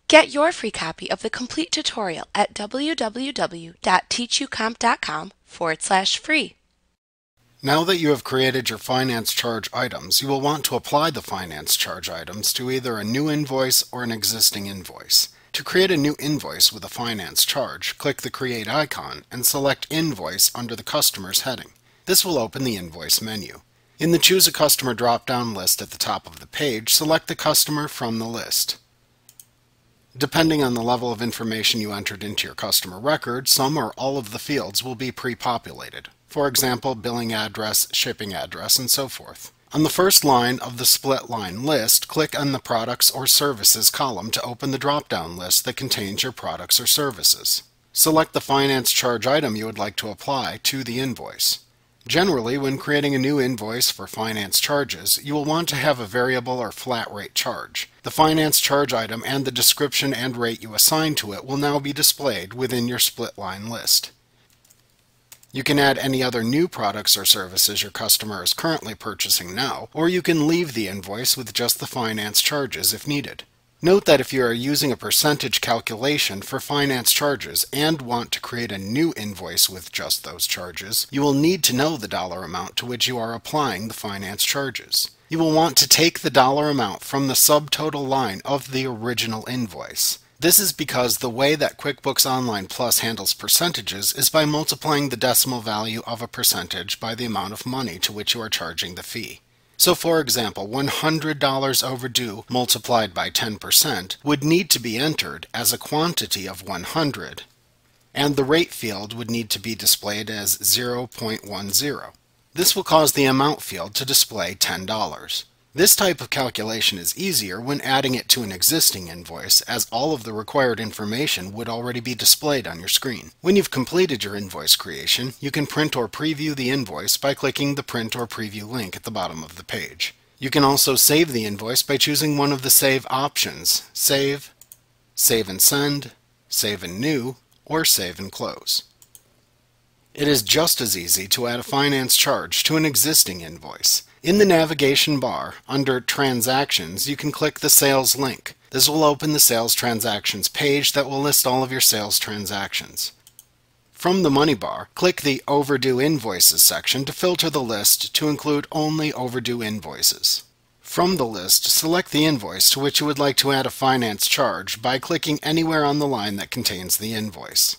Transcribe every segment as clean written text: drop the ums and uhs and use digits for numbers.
Get your free copy of the complete tutorial at www.teachucomp.com/free. Now that you have created your finance charge items, you will want to apply the finance charge items to either a new invoice or an existing invoice. To create a new invoice with a finance charge, click the Create icon and select Invoice under the Customers heading. This will open the Invoice menu. In the Choose a Customer drop-down list at the top of the page, select the customer from the list. Depending on the level of information you entered into your customer record, some or all of the fields will be pre-populated. For example, billing address, shipping address, and so forth. On the first line of the split line list, click on the Products or Services column to open the drop-down list that contains your products or services. Select the finance charge item you would like to apply to the invoice. Generally, when creating a new invoice for finance charges, you will want to have a variable or flat rate charge. The finance charge item and the description and rate you assign to it will now be displayed within your split line list. You can add any other new products or services your customer is currently purchasing now, or you can leave the invoice with just the finance charges if needed. Note that if you are using a percentage calculation for finance charges and want to create a new invoice with just those charges, you will need to know the dollar amount to which you are applying the finance charges. You will want to take the dollar amount from the subtotal line of the original invoice. This is because the way that QuickBooks Online Plus handles percentages is by multiplying the decimal value of a percentage by the amount of money to which you are charging the fee. So for example, $100 overdue multiplied by 10% would need to be entered as a quantity of 100, and the rate field would need to be displayed as 0.10. This will cause the amount field to display $10. This type of calculation is easier when adding it to an existing invoice, as all of the required information would already be displayed on your screen. When you've completed your invoice creation, you can print or preview the invoice by clicking the Print or Preview link at the bottom of the page. You can also save the invoice by choosing one of the save options: Save, Save and Send, Save and New, or Save and Close. It is just as easy to add a finance charge to an existing invoice. In the navigation bar, under Transactions, you can click the Sales link. This will open the Sales Transactions page that will list all of your sales transactions. From the Money bar, click the Overdue Invoices section to filter the list to include only overdue invoices. From the list, select the invoice to which you would like to add a finance charge by clicking anywhere on the line that contains the invoice.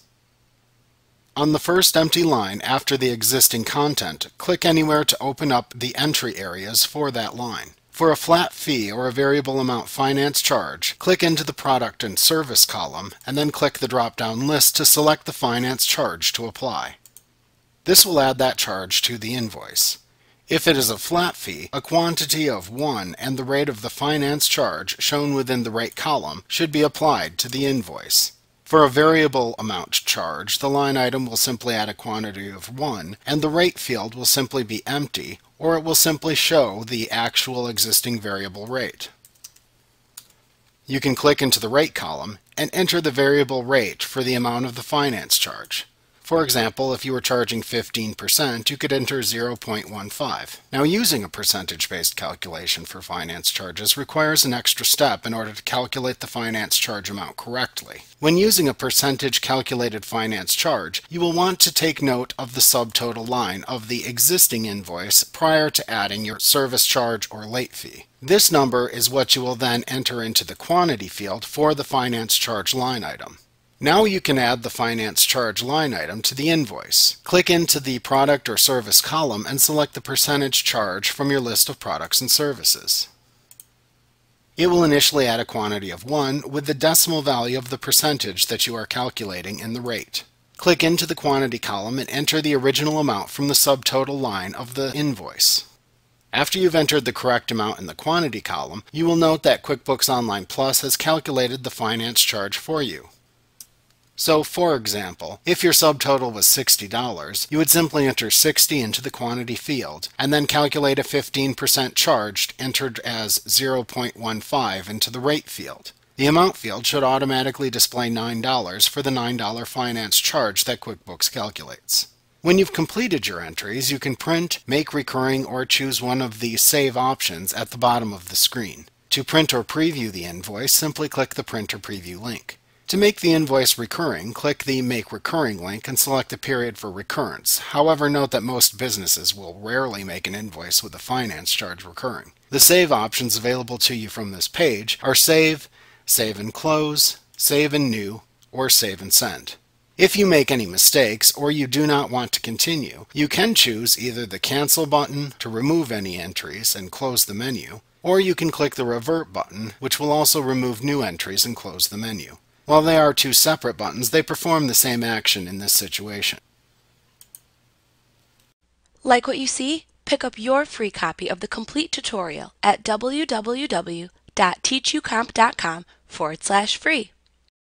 On the first empty line after the existing content, click anywhere to open up the entry areas for that line. For a flat fee or a variable amount finance charge, click into the Product and Service column and then click the drop-down list to select the finance charge to apply. This will add that charge to the invoice. If it is a flat fee, a quantity of 1 and the rate of the finance charge shown within the rate column should be applied to the invoice. For a variable amount charge, the line item will simply add a quantity of 1, and the rate field will simply be empty, or it will simply show the actual existing variable rate. You can click into the Rate column and enter the variable rate for the amount of the finance charge. For example, if you were charging 15%, you could enter 0.15. Now, using a percentage-based calculation for finance charges requires an extra step in order to calculate the finance charge amount correctly. When using a percentage calculated finance charge, you will want to take note of the subtotal line of the existing invoice prior to adding your service charge or late fee. This number is what you will then enter into the quantity field for the finance charge line item. Now you can add the finance charge line item to the invoice. Click into the Product or Service column and select the percentage charge from your list of products and services. It will initially add a quantity of 1 with the decimal value of the percentage that you are calculating in the rate. Click into the Quantity column and enter the original amount from the subtotal line of the invoice. After you've entered the correct amount in the Quantity column, you will note that QuickBooks Online Plus has calculated the finance charge for you. So, for example, if your subtotal was $60, you would simply enter 60 into the quantity field, and then calculate a 15% charge entered as 0.15 into the rate field. The amount field should automatically display $9 for the $9 finance charge that QuickBooks calculates. When you've completed your entries, you can print, make recurring, or choose one of the Save options at the bottom of the screen. To print or preview the invoice, simply click the Print or Preview link. To make the invoice recurring, click the Make Recurring link and select the period for recurrence. However, note that most businesses will rarely make an invoice with a finance charge recurring. The save options available to you from this page are Save, Save and Close, Save and New, or Save and Send. If you make any mistakes or you do not want to continue, you can choose either the Cancel button to remove any entries and close the menu, or you can click the Revert button, which will also remove new entries and close the menu. While they are two separate buttons, they perform the same action in this situation. Like what you see? Pick up your free copy of the complete tutorial at www.teachucomp.com/free.